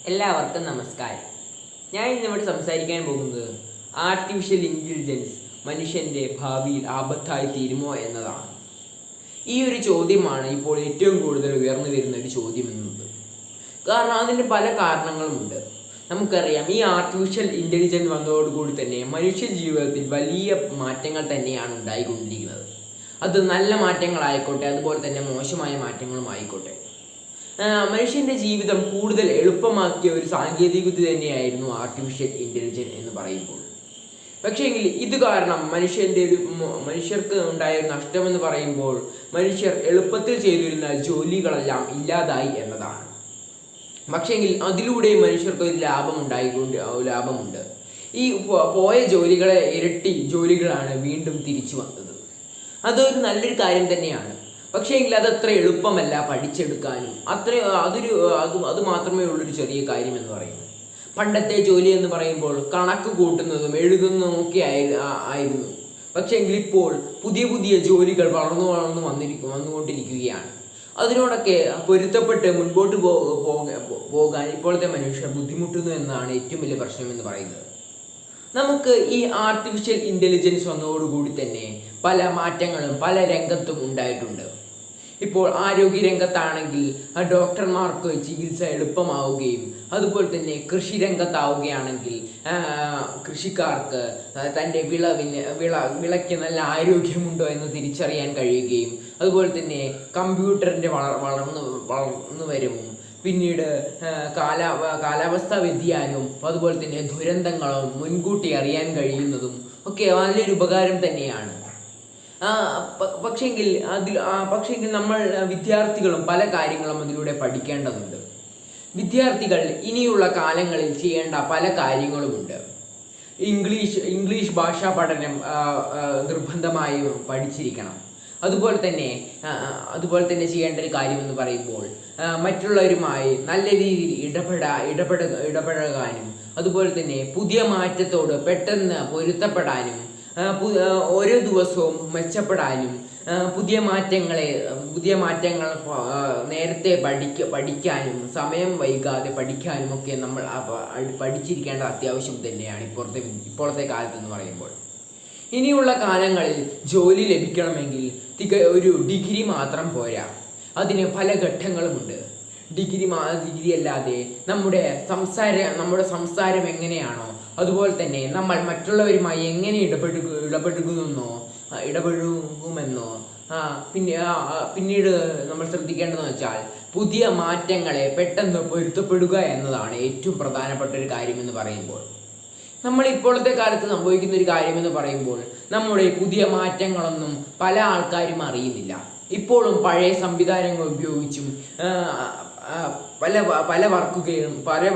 എല്ലാവർക്കും നമസ്കാരം. ഞാൻ ഇന്നിവിടെ സംസാരിക്കാൻ പോകുന്നത് ആർട്ടിഫിഷ്യൽ ഇൻ്റലിജൻസ് മനുഷ്യൻ്റെ ഭാവിയിൽ ആപത്തായി തീരുമോ എന്നതാണ്. ഈ ഒരു ചോദ്യമാണ് ഇപ്പോൾ ഏറ്റവും കൂടുതൽ ഉയർന്നു വരുന്ന ഒരു ചോദ്യം എന്നത്. കാരണം അതിന് പല കാരണങ്ങളുമുണ്ട്. നമുക്കറിയാം, ഈ ആർട്ടിഫിഷ്യൽ ഇൻ്റലിജൻസ് വന്നതോടുകൂടി തന്നെ മനുഷ്യ ജീവിതത്തിൽ വലിയ മാറ്റങ്ങൾ തന്നെയാണ് ഉണ്ടായിക്കൊണ്ടിരിക്കുന്നത്. അത് നല്ല മാറ്റങ്ങളായിക്കോട്ടെ, അതുപോലെ തന്നെ മോശമായ മാറ്റങ്ങളും ആയിക്കോട്ടെ. മനുഷ്യൻ്റെ ജീവിതം കൂടുതൽ എളുപ്പമാക്കിയ ഒരു സാങ്കേതികവിദ്യ തന്നെയായിരുന്നു ആർട്ടിഫിഷ്യൽ ഇൻ്റലിജൻസ് എന്ന് പറയുമ്പോൾ. പക്ഷേങ്കിൽ ഇത് കാരണം മനുഷ്യർക്ക് ഉണ്ടായ ഒരു നഷ്ടമെന്ന് പറയുമ്പോൾ മനുഷ്യർ എളുപ്പത്തിൽ ചെയ്തിരുന്ന ജോലികളെല്ലാം ഇല്ലാതായി എന്നതാണ്. പക്ഷേങ്കിൽ അതിലൂടെ മനുഷ്യർക്ക് ഒരു ലാഭമുണ്ട്. ഈ പോയ ജോലികളെ ഇരട്ടി ജോലികളാണ് വീണ്ടും തിരിച്ചു വന്നത്. അതൊരു നല്ലൊരു കാര്യം തന്നെയാണ്. പക്ഷേങ്കിൽ അതത്ര എളുപ്പമല്ല പഠിച്ചെടുക്കാനും. അത് മാത്രമേ ഉള്ളൊരു ചെറിയ കാര്യം എന്ന് പറയുന്നത്. പണ്ടത്തെ ജോലി എന്ന് പറയുമ്പോൾ കണക്ക് കൂട്ടുന്നതും എഴുതുന്നതും ഒക്കെ ആയിരുന്നു. പക്ഷേങ്കിൽ ഇപ്പോൾ പുതിയ പുതിയ ജോലികൾ വളർന്നു വന്നുകൊണ്ടിരിക്കുകയാണ്. അതിനോടൊക്കെ പൊരുത്തപ്പെട്ട് മുൻപോട്ട് പോകാൻ ഇപ്പോഴത്തെ മനുഷ്യർ ബുദ്ധിമുട്ടുന്നു എന്നാണ് ഏറ്റവും വലിയ പ്രശ്നം എന്ന് പറയുന്നത്. നമുക്ക് ഈ ആർട്ടിഫിഷ്യൽ ഇൻ്റലിജൻസ് വന്നതോടുകൂടി തന്നെ പല മാറ്റങ്ങളും പല രംഗത്തും ഉണ്ടായിട്ടുണ്ട്. ഇപ്പോൾ ആരോഗ്യ രംഗത്താണെങ്കിൽ ഡോക്ടർമാർക്ക് ചികിത്സ എളുപ്പമാവുകയും, അതുപോലെ തന്നെ കൃഷി രംഗത്താവുകയാണെങ്കിൽ കൃഷിക്കാർക്ക് തൻ്റെ വിളയ്ക്ക് നല്ല ആരോഗ്യമുണ്ടോ എന്ന് തിരിച്ചറിയാൻ കഴിയുകയും, അതുപോലെ തന്നെ കമ്പ്യൂട്ടറിൻ്റെ വളർന്നു വരവും, പിന്നീട് കാലാവസ്ഥാ വ്യതിയാനവും അതുപോലെ തന്നെ ദുരന്തങ്ങളും മുൻകൂട്ടി അറിയാൻ കഴിയുന്നതും ഒക്കെ നല്ലൊരു ഉപകാരം തന്നെയാണ്. പക്ഷേങ്കിൽ നമ്മൾ വിദ്യാർത്ഥികളും പല കാര്യങ്ങളും അതിലൂടെ പഠിക്കേണ്ടതുണ്ട്. വിദ്യാർത്ഥികൾ ഇനിയുള്ള കാലങ്ങളിൽ ചെയ്യേണ്ട പല കാര്യങ്ങളുമുണ്ട്. ഇംഗ്ലീഷ് ഭാഷാ പഠനം നിർബന്ധമായും പഠിച്ചിരിക്കണം. അതുപോലെ തന്നെ ചെയ്യേണ്ട ഒരു കാര്യമെന്ന് പറയുമ്പോൾ മറ്റുള്ളവരുമായി നല്ല രീതിയിൽ ഇടപഴകാനും, അതുപോലെ തന്നെ പുതിയ മാറ്റത്തോട് പെട്ടെന്ന് പൊരുത്തപ്പെടാനും, ഓരോ ദിവസവും മെച്ചപ്പെടാനും, പുതിയ മാറ്റങ്ങൾ നേരത്തെ പഠിക്കാനും, സമയം വൈകാതെ പഠിക്കാനും ഒക്കെ നമ്മൾ പഠിച്ചിരിക്കേണ്ട അത്യാവശ്യം തന്നെയാണ് ഇപ്പോഴത്തെ കാലത്തെന്ന് പറയുമ്പോൾ. ഇനിയുള്ള കാലങ്ങളിൽ ജോലി ലഭിക്കണമെങ്കിൽ ഒരു ഡിഗ്രി മാത്രം പോരാ. അതിന് പല ഘട്ടങ്ങളുമുണ്ട്. ഡിഗ്രി അല്ലാതെ നമ്മുടെ സംസാരം എങ്ങനെയാണോ, അതുപോലെ തന്നെ നമ്മൾ മറ്റുള്ളവരുമായി എങ്ങനെ ഇടപഴകുമെന്നോ പിന്നീട് നമ്മൾ ശ്രദ്ധിക്കേണ്ടതെന്ന് വെച്ചാൽ പുതിയ മാറ്റങ്ങളെ പെട്ടെന്ന് പൊരുത്തപ്പെടുക എന്നതാണ് ഏറ്റവും പ്രധാനപ്പെട്ട ഒരു കാര്യമെന്ന് പറയുമ്പോൾ. നമ്മൾ ഇപ്പോഴത്തെ കാലത്ത് സംഭവിക്കുന്ന ഒരു കാര്യമെന്ന് പറയുമ്പോൾ നമ്മുടെ പുതിയ മാറ്റങ്ങളൊന്നും പല ആൾക്കാരും അറിയുന്നില്ല. ഇപ്പോഴും പഴയ സംവിധാനങ്ങൾ ഉപയോഗിച്ചും പല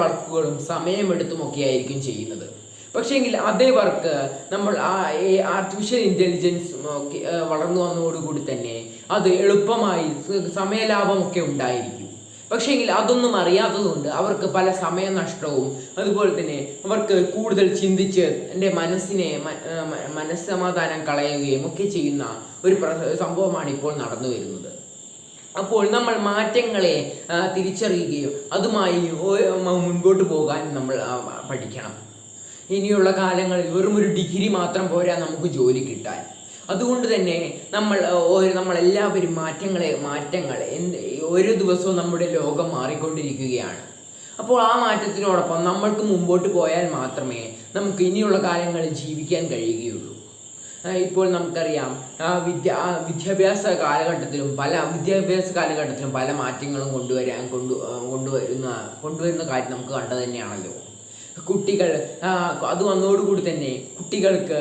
വർക്കുകളും സമയമെടുത്തുമൊക്കെ ആയിരിക്കും ചെയ്യുന്നത്. പക്ഷേങ്കിൽ അതേ വർക്ക് നമ്മൾ ആർട്ടിഫിഷ്യൽ ഇൻ്റലിജൻസ് വളർന്നു വന്നതോടുകൂടി തന്നെ അത് എളുപ്പമായി സമയലാഭമൊക്കെ ഉണ്ടായിരിക്കും. പക്ഷേങ്കിൽ അതൊന്നും അറിയാത്തതുകൊണ്ട് അവർക്ക് പല സമയനഷ്ടവും, അതുപോലെ തന്നെ അവർക്ക് കൂടുതൽ ചിന്തിച്ച് എൻ്റെ മനസ്സമാധാനം കളയുകയും ഒക്കെ ചെയ്യുന്ന ഒരു സംഭവമാണ് ഇപ്പോൾ നടന്നു വരുന്നത്. അപ്പോൾ നമ്മൾ മാറ്റങ്ങളെ തിരിച്ചറിയുകയും അതുമായി മുൻപോട്ട് പോകാൻ നമ്മൾ പഠിക്കണം. ഇനിയുള്ള കാലങ്ങളിൽ വെറും ഒരു ഡിഗ്രി മാത്രം പോരാ നമുക്ക് ജോലി കിട്ടാൻ. അതുകൊണ്ട് തന്നെ നമ്മളെല്ലാവരും മാറ്റങ്ങൾ ഓരോ ദിവസവും നമ്മുടെ ലോകം മാറിക്കൊണ്ടിരിക്കുകയാണ്. അപ്പോൾ ആ മാറ്റത്തിനോടൊപ്പം നമ്മൾക്ക് മുമ്പോട്ട് പോയാൽ മാത്രമേ നമുക്ക് ഇനിയുള്ള കാലങ്ങളിൽ ജീവിക്കാൻ കഴിയുകയുള്ളൂ. ഇപ്പോൾ നമുക്കറിയാം, വിദ്യാഭ്യാസ കാലഘട്ടത്തിലും പല മാറ്റങ്ങളും കൊണ്ടുവരുന്ന കാര്യം നമുക്ക് കണ്ടു തന്നെയാണല്ലോ. അത് വന്നതോടുകൂടി തന്നെ കുട്ടികൾക്ക്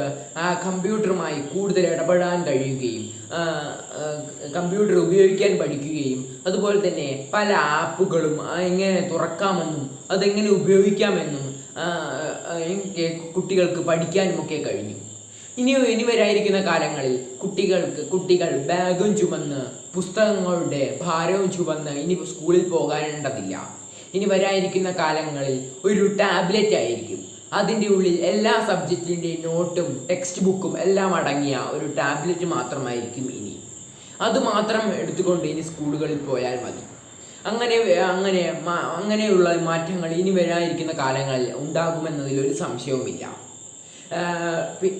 കമ്പ്യൂട്ടറുമായി കൂടുതൽ ഇടപെടാൻ കഴിയുകയും, കമ്പ്യൂട്ടർ ഉപയോഗിക്കാൻ പഠിക്കുകയും, അതുപോലെ തന്നെ പല ആപ്പുകളും എങ്ങനെ തുറക്കാമെന്നും അതെങ്ങനെ ഉപയോഗിക്കാമെന്നും കുട്ടികൾക്ക് പഠിക്കാനുമൊക്കെ കഴിഞ്ഞു. ഇനി വരായിരിക്കുന്ന കാലങ്ങളിൽ കുട്ടികൾ ബാഗും ചുമന്ന് പുസ്തകങ്ങളുടെ ഭാരവും ചുമന്ന് ഇനി സ്കൂളിൽ പോകാനുണ്ടതില്ല. ഇനി വരാനിരിക്കുന്ന കാലങ്ങളിൽ ഒരു ടാബ്ലറ്റ് ആയിരിക്കും. അതിൻ്റെ ഉള്ളിൽ എല്ലാ സബ്ജക്റ്റിൻ്റെയും നോട്ടും ടെക്സ്റ്റ് ബുക്കും എല്ലാം അടങ്ങിയ ഒരു ടാബ്ലറ്റ് മാത്രമായിരിക്കും ഇനി. അതുമാത്രം എടുത്തുകൊണ്ട് ഇനി സ്കൂളുകളിൽ പോയാൽ മതി. അങ്ങനെയുള്ള മാറ്റങ്ങൾ ഇനി വരാനിരിക്കുന്ന കാലങ്ങളിൽ ഉണ്ടാകുമെന്നതിൽ ഒരു സംശയവുമില്ല.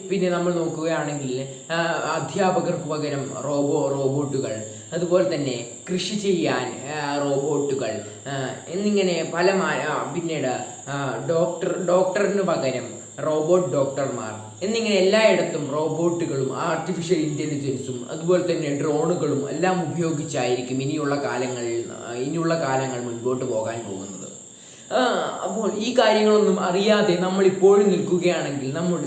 പിന്നെ നമ്മൾ നോക്കുകയാണെങ്കിൽ അധ്യാപകർക്ക് പകരം റോബോട്ടുകൾ, അതുപോലെ തന്നെ കൃഷി ചെയ്യാൻ റോബോട്ടുകൾ എന്നിങ്ങനെ പിന്നീട് ഡോക്ടറിന് പകരം റോബോട്ട് ഡോക്ടർമാർ എന്നിങ്ങനെ എല്ലായിടത്തും റോബോട്ടുകളും ആർട്ടിഫിഷ്യൽ ഇൻ്റലിജൻസും അതുപോലെ തന്നെ ഡ്രോണുകളും എല്ലാം ഉപയോഗിച്ചായിരിക്കും ഇനിയുള്ള കാലങ്ങൾ മുൻപോട്ട് പോകാൻ പോകുന്നത്. അപ്പോൾ ഈ കാര്യങ്ങളൊന്നും അറിയാതെ നമ്മൾ ഇപ്പോഴും നിൽക്കുകയാണെങ്കിൽ നമ്മൾ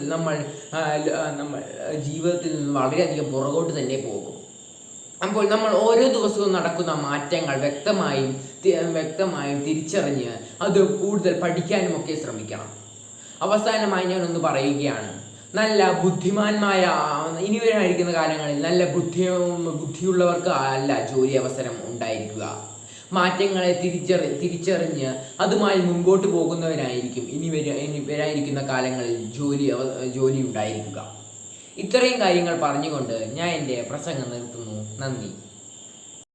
ജീവിതത്തിൽ നിന്ന് വളരെയധികം പുറകോട്ട് തന്നെ പോകും. അപ്പോൾ നമ്മൾ ഓരോ ദിവസവും നടക്കുന്ന മാറ്റങ്ങൾ വ്യക്തമായും തിരിച്ചറിഞ്ഞ് അത് കൂടുതൽ പഠിക്കാനുമൊക്കെ ശ്രമിക്കണം. അവസാനമായി ഞാനൊന്ന് പറയുകയാണ്, നല്ല ബുദ്ധിമാന്മായ ഇനി വരാനിരിക്കുന്ന കാലങ്ങളിൽ നല്ല ബുദ്ധിയുള്ളവർക്ക് അല്ല ജോലി അവസരം ഉണ്ടായിരിക്കുക. മാറ്റങ്ങളെ തിരിച്ചറിഞ്ഞ് അതുമായി മുൻപോട്ട് പോകുന്നവരായിരിക്കും ഇനി വരാനിരിക്കുന്ന കാലങ്ങളിൽ ജോലി ഉണ്ടായിരിക്കുക. ഇത്രയും കാര്യങ്ങൾ പറഞ്ഞുകൊണ്ട് ഞാൻ എൻ്റെ പ്രസംഗം നിർത്തുന്നു. നന്ദി.